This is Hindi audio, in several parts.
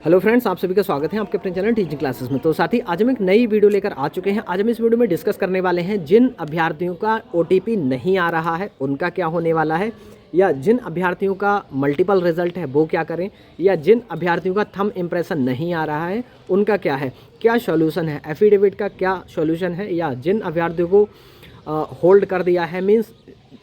हेलो फ्रेंड्स, आप सभी का स्वागत है आपके अपने चैनल टीचिंग क्लासेस में। तो साथ ही आज हम एक नई वीडियो लेकर आ चुके हैं। आज हम इस वीडियो में डिस्कस करने वाले हैं जिन अभ्यर्थियों का ओटीपी नहीं आ रहा है उनका क्या होने वाला है, या जिन अभ्यर्थियों का मल्टीपल रिजल्ट है वो क्या करें, या जिन अभ्यर्थियों का थंब इम्प्रेशन नहीं आ रहा है उनका क्या है, क्या सॉल्यूशन है, एफिडेविट का क्या सॉल्यूशन है, या जिन अभ्यर्थियों को होल्ड कर दिया है, मीन्स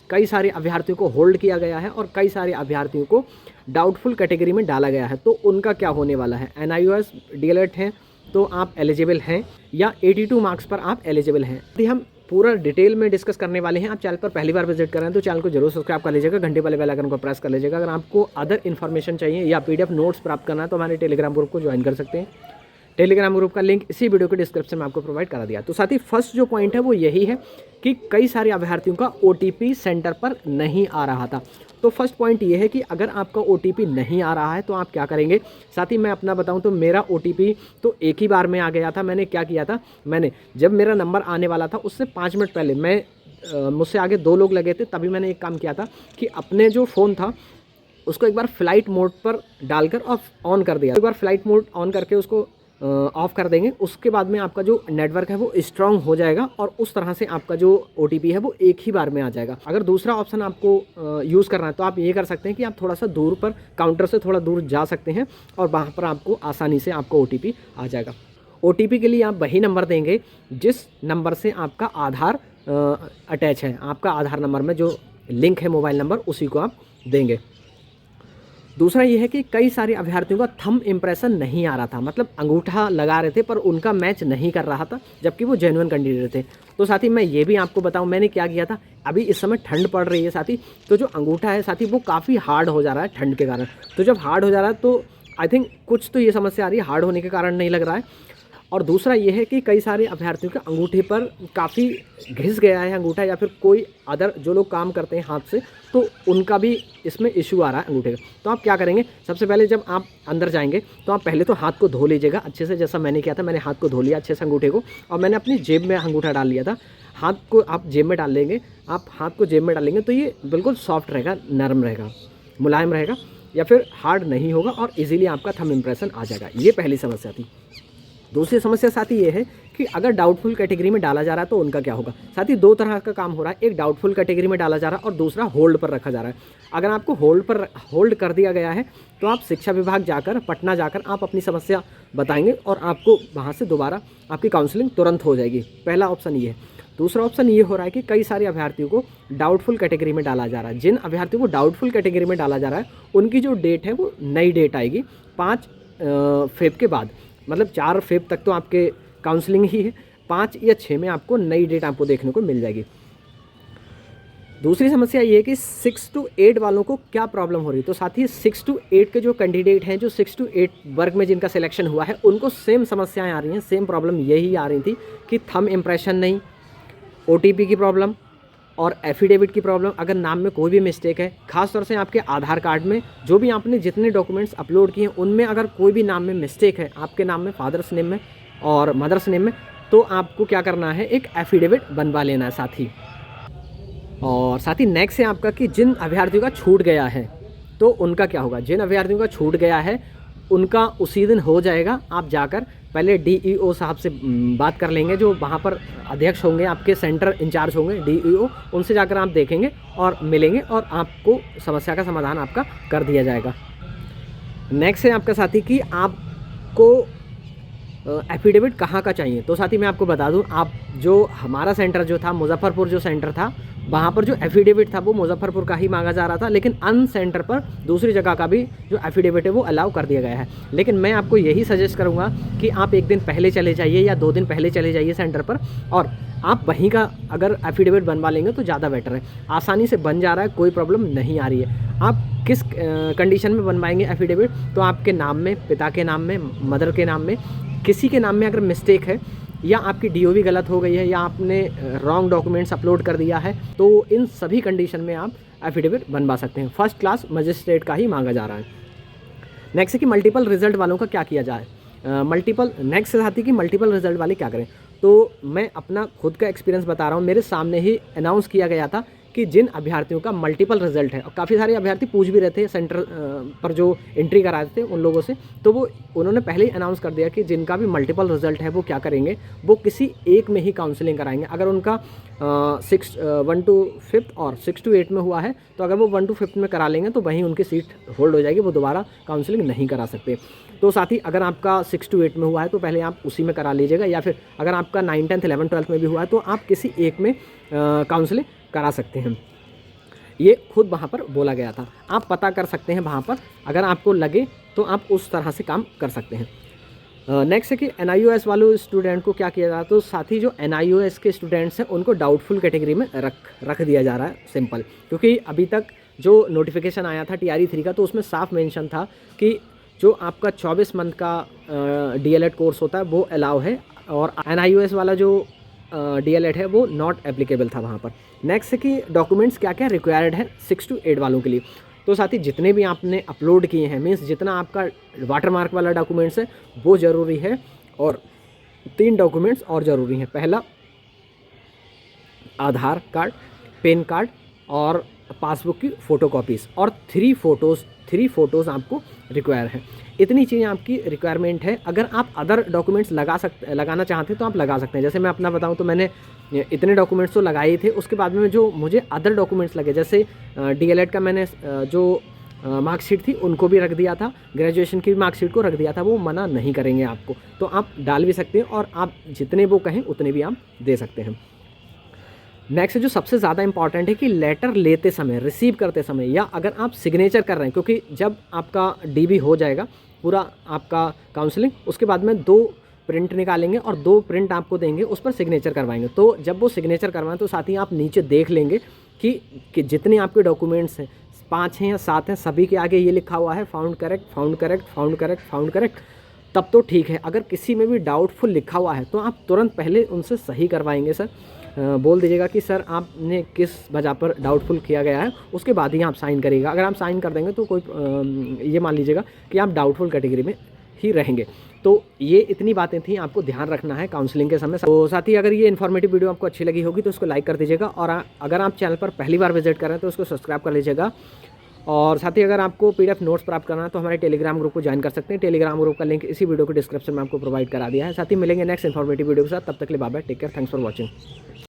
कई सारे अभ्यर्थियों को होल्ड किया गया है और कई सारे अभ्यर्थियों को डाउटफुल कैटेगरी में डाला गया है, तो उनका क्या होने वाला है। NIOS DLED हैं तो आप एलिजिबल हैं, या 82 मार्क्स पर आप एलिजिबल हैं। यदि हम पूरा डिटेल में डिस्कस करने वाले हैं। आप चैनल पर पहली बार विजिट कर रहे हैं तो चैनल को जरूर सब्सक्राइब कर लीजिएगा, घंटे वाले बेल आइकन को प्रेस कर लीजिएगा। अगर आपको अदर इन्फॉर्मेशन चाहिए या PDF नोट्स प्राप्त करना है तो हमारे टेलीग्राम ग्रुप को ज्वाइन कर सकते हैं। टेलीग्राम ग्रुप का लिंक इसी वीडियो के डिस्क्रिप्शन में आपको प्रोवाइड करा दिया। तो साथ ही फर्स्ट जो पॉइंट है वो यही है कि कई सारे अभ्यर्थियों का OTP सेंटर पर नहीं आ रहा था। तो फर्स्ट पॉइंट ये है कि अगर आपका OTP नहीं आ रहा है तो आप क्या करेंगे। साथ ही मैं अपना बताऊं तो मेरा OTP तो एक ही बार में आ गया था। मैंने क्या किया था, मैंने जब मेरा नंबर आने वाला था उससे 5 मिनट पहले मुझसे आगे 2 लोग लगे थे, तभी मैंने एक काम किया था कि अपने जो फ़ोन था उसको एक बार फ्लाइट मोड पर डालकर ऑन कर दिया। एक बार फ्लाइट मोड ऑन करके उसको ऑफ कर देंगे, उसके बाद में आपका जो नेटवर्क है वो स्ट्रांग हो जाएगा और उस तरह से आपका जो OTP है वो एक ही बार में आ जाएगा। अगर दूसरा ऑप्शन आपको यूज़ करना है तो आप ये कर सकते हैं कि आप थोड़ा सा दूर पर काउंटर से थोड़ा दूर जा सकते हैं और वहाँ पर आपको आसानी से आपको OTP आ जाएगा। OTP के लिए आप वही नंबर देंगे जिस नंबर से आपका आधार अटैच है। आपका आधार नंबर में जो लिंक है मोबाइल नंबर, उसी को आप देंगे। दूसरा ये है कि कई सारे अभ्यर्थियों का थंब इम्प्रेशन नहीं आ रहा था, मतलब अंगूठा लगा रहे थे पर उनका मैच नहीं कर रहा था, जबकि वो जेन्युइन कैंडिडेट थे। तो साथी मैं ये भी आपको बताऊं मैंने क्या किया था। अभी इस समय ठंड पड़ रही है साथी, तो जो अंगूठा है साथी वो काफ़ी हार्ड हो जा रहा है ठंड के कारण। तो जब हार्ड हो जा रहा है तो आई थिंक कुछ तो ये समस्या आ रही है, हार्ड होने के कारण नहीं लग रहा है। और दूसरा ये है कि कई सारे अभ्यर्थियों के अंगूठे पर काफ़ी घिस गया है अंगूठा, या फिर कोई अदर जो लोग काम करते हैं हाथ से तो उनका भी इसमें इशू आ रहा है अंगूठे का। तो आप क्या करेंगे, सबसे पहले जब आप अंदर जाएंगे तो आप पहले तो हाथ को धो लीजिएगा अच्छे से, जैसा मैंने किया था। मैंने हाथ को धो लिया अच्छे से अंगूठे को, और मैंने अपनी जेब में अंगूठा डाल लिया था। हाथ को आप जेब में डाल लेंगे, आप हाथ को जेब में डालेंगे तो ये बिल्कुल सॉफ्ट रहेगा, नरम रहेगा, मुलायम रहेगा, या फिर हार्ड नहीं होगा और इजीली आपका थंब इम्प्रेशन आ जाएगा। ये पहली समस्या थी। दूसरी समस्या साथ ही ये है कि अगर डाउटफुल कैटेगरी में डाला जा रहा है तो उनका क्या होगा। साथ ही 2 तरह का काम हो रहा है, एक डाउटफुल कैटेगरी में डाला जा रहा है और दूसरा होल्ड पर रखा जा रहा है। अगर आपको होल्ड कर दिया गया है तो आप शिक्षा विभाग जाकर, पटना जाकर आप अपनी समस्या बताएंगे और आपको वहाँ से दोबारा आपकी काउंसलिंग तुरंत हो जाएगी। पहला ऑप्शन ये है। दूसरा ऑप्शन ये हो रहा है कि कई सारे अभ्यर्थियों को डाउटफुल कैटेगरी में डाला जा रहा है। जिन अभ्यर्थियों को डाउटफुल कैटेगरी में डाला जा रहा है उनकी जो डेट है वो नई डेट आएगी 5 फेब के बाद, मतलब 4 फेब तक तो आपके काउंसलिंग ही है, 5 या 6 में आपको नई डेट आपको देखने को मिल जाएगी। दूसरी समस्या ये है कि 6 to 8 वालों को क्या प्रॉब्लम हो रही है। तो साथ ही 6 to 8 के जो कैंडिडेट हैं, जो 6 to 8 वर्ग में जिनका सिलेक्शन हुआ है, उनको सेम समस्याएं आ रही हैं, सेम प्रॉब्लम यही आ रही थी कि थंब इम्प्रेशन नहीं, OTP की प्रॉब्लम और एफिडेविट की प्रॉब्लम। अगर नाम में कोई भी मिस्टेक है, खासतौर से आपके आधार कार्ड में जो भी आपने जितने डॉक्यूमेंट्स अपलोड किए हैं उनमें अगर कोई भी नाम में मिस्टेक है, आपके नाम में, फादर्स नेम में और मदर्स नेम में, तो आपको क्या करना है, एक एफिडेविट बनवा लेना है साथ ही। और साथ ही नेक्स्ट है आपका कि जिन अभ्यर्थियों का छूट गया है तो उनका क्या होगा। जिन अभ्यर्थियों का छूट गया है उनका उसी दिन हो जाएगा। आप जाकर पहले DEO साहब से बात कर लेंगे, जो वहाँ पर अध्यक्ष होंगे, आपके सेंटर इंचार्ज होंगे DEO, उनसे जाकर आप देखेंगे और मिलेंगे और आपको समस्या का समाधान आपका कर दिया जाएगा। नेक्स्ट है आपका साथी कि आपको एफिडेविट कहाँ का चाहिए। तो साथी मैं आपको बता दूँ, आप जो हमारा सेंटर जो था, मुजफ्फरपुर जो सेंटर था, वहाँ पर जो एफिडेविट था वो मुजफ्फरपुर का ही मांगा जा रहा था, लेकिन अन सेंटर पर दूसरी जगह का भी जो एफिडेविट है वो अलाउ कर दिया गया है। लेकिन मैं आपको यही सजेस्ट करूँगा कि आप 1 दिन पहले चले जाइए या 2 दिन पहले चले जाइए सेंटर पर, और आप वहीं का अगर एफिडेविट बनवा लेंगे तो ज़्यादा बेटर है। आसानी से बन जा रहा है, कोई प्रॉब्लम नहीं आ रही है। आप किस कंडीशन में बनवाएंगे एफिडेविट, तो आपके नाम में, पिता के नाम में, मदर के नाम में, किसी के नाम में अगर मिस्टेक है, या आपकी DOV गलत हो गई है, या आपने रॉन्ग डॉक्यूमेंट्स अपलोड कर दिया है, तो इन सभी कंडीशन में आप एफिडेविट बनवा सकते हैं। फर्स्ट क्लास मजिस्ट्रेट का ही मांगा जा रहा है। नेक्स्ट है कि मल्टीपल रिजल्ट वालों का क्या किया जाए। नेक्स्ट आती है कि मल्टीपल रिजल्ट वाले क्या करें। तो मैं अपना खुद का एक्सपीरियंस बता रहा हूँ। मेरे सामने ही अनाउंस किया गया था कि जिन अभ्यर्थियों का मल्टीपल रिजल्ट है, और काफ़ी सारे अभ्यर्थी पूछ भी रहे थे सेंटर पर जो एंट्री करा रहे थे उन लोगों से, तो वो उन्होंने पहले ही अनाउंस कर दिया कि जिनका भी मल्टीपल रिजल्ट है वो क्या करेंगे, वो किसी एक में ही काउंसलिंग कराएंगे। अगर उनका 1 to 5 और 6 to 8 में हुआ है, तो अगर वो 1 to 5 में करा लेंगे तो वहीं उनकी सीट होल्ड हो जाएगी, वो दोबारा काउंसलिंग नहीं करा सकते। तो साथ ही अगर आपका 6 to 8 में हुआ है तो पहले आप उसी में करा लीजिएगा, या फिर अगर आपका 9, 10, 11, 12 में भी हुआ है तो आप किसी एक में काउंसलिंग करा सकते हैं। ये खुद वहाँ पर बोला गया था, आप पता कर सकते हैं वहाँ पर, अगर आपको लगे तो आप उस तरह से काम कर सकते हैं। नेक्स्ट है कि NIOS वालों स्टूडेंट को क्या किया जा रहा है, तो साथ ही जो NIOS के स्टूडेंट्स हैं उनको डाउटफुल कैटेगरी में रख दिया जा रहा है, सिंपल। क्योंकि अभी तक जो नोटिफिकेशन आया था TRE 3 का, तो उसमें साफ मेंशन था कि जो आपका 24 मंथ का DLED कोर्स होता है वो अलाउ है, और NIOS वाला जो DLED है वो नॉट एप्लीकेबल था वहाँ पर। नेक्स्ट है कि डॉक्यूमेंट्स क्या क्या रिक्वायर्ड है 6 to 8 वालों के लिए। तो साथ ही जितने भी आपने अपलोड किए हैं, मीन्स जितना आपका वाटरमार्क वाला डॉक्यूमेंट्स है वो ज़रूरी है, और 3 डॉक्यूमेंट्स और ज़रूरी हैं। पहला आधार कार्ड, पैन कार्ड और पासबुक की फ़ोटोकॉपीज़, और 3 फ़ोटोज़ आपको रिक्वायर है। इतनी चीज़ें आपकी रिक्वायरमेंट है। अगर आप अदर डॉक्यूमेंट्स लगाना चाहते हैं तो आप लगा सकते हैं। जैसे मैं अपना बताऊं तो मैंने इतने डॉक्यूमेंट्स तो लगाए थे, उसके बाद में जो मुझे अदर डॉक्यूमेंट्स लगे, जैसे DLED का मैंने जो मार्कशीट थी उनको भी रख दिया था, ग्रेजुएशन की भी मार्कशीट को रख दिया था, वो मना नहीं करेंगे आपको, तो आप डाल भी सकते हैं, और आप जितने वो कहें उतने भी आप दे सकते हैं। नेक्स्ट जो सबसे ज़्यादा इंपॉर्टेंट है कि लेटर लेते समय, रिसीव करते समय, या अगर आप सिग्नेचर कर रहे हैं, क्योंकि जब आपका DB हो जाएगा पूरा आपका काउंसलिंग, उसके बाद में 2 प्रिंट निकालेंगे और 2 प्रिंट आपको देंगे, उस पर सिग्नेचर करवाएंगे। तो जब वो सिग्नेचर करवाएं तो साथ ही आप नीचे देख लेंगे कि जितने आपके डॉक्यूमेंट्स हैं, 5 हैं या 7 हैं, सभी के आगे ये लिखा हुआ है found correct, found correct, found correct, found correct, तब तो ठीक है। अगर किसी में भी डाउटफुल लिखा हुआ है तो आप तुरंत पहले उनसे सही करवाएंगे सर, बोल दीजिएगा कि सर आपने किस वजह पर डाउटफुल किया गया है, उसके बाद ही आप साइन करिएगा। अगर आप साइन कर देंगे तो कोई ये मान लीजिएगा कि आप डाउटफुल कैटेगरी में ही रहेंगे। तो ये इतनी बातें थी, आपको ध्यान रखना है काउंसलिंग के समय। तो साथ ही अगर ये इन्फॉर्मेटिव वीडियो आपको अच्छी लगी होगी तो उसको लाइक कर दीजिएगा, और अगर आप चैनल पर पहली बार विजिट कर रहे हैं तो उसको सब्सक्राइब कर लीजिएगा। और साथ ही अगर आपको PDF नोट्स प्राप्त करना है तो हमारे टेलीग्राम ग्रुप को ज्वाइन कर सकते हैं। टेलीग्राम ग्रुप का लिंक इसी वीडियो के डिस्क्रिप्शन में आपको प्रोवाइड करा दिया है। साथ ही मिलेंगे नेक्स्ट इन्फॉर्मेटिव वीडियो के साथ, तब तक के लिए bye bye, take care, thanks for watching.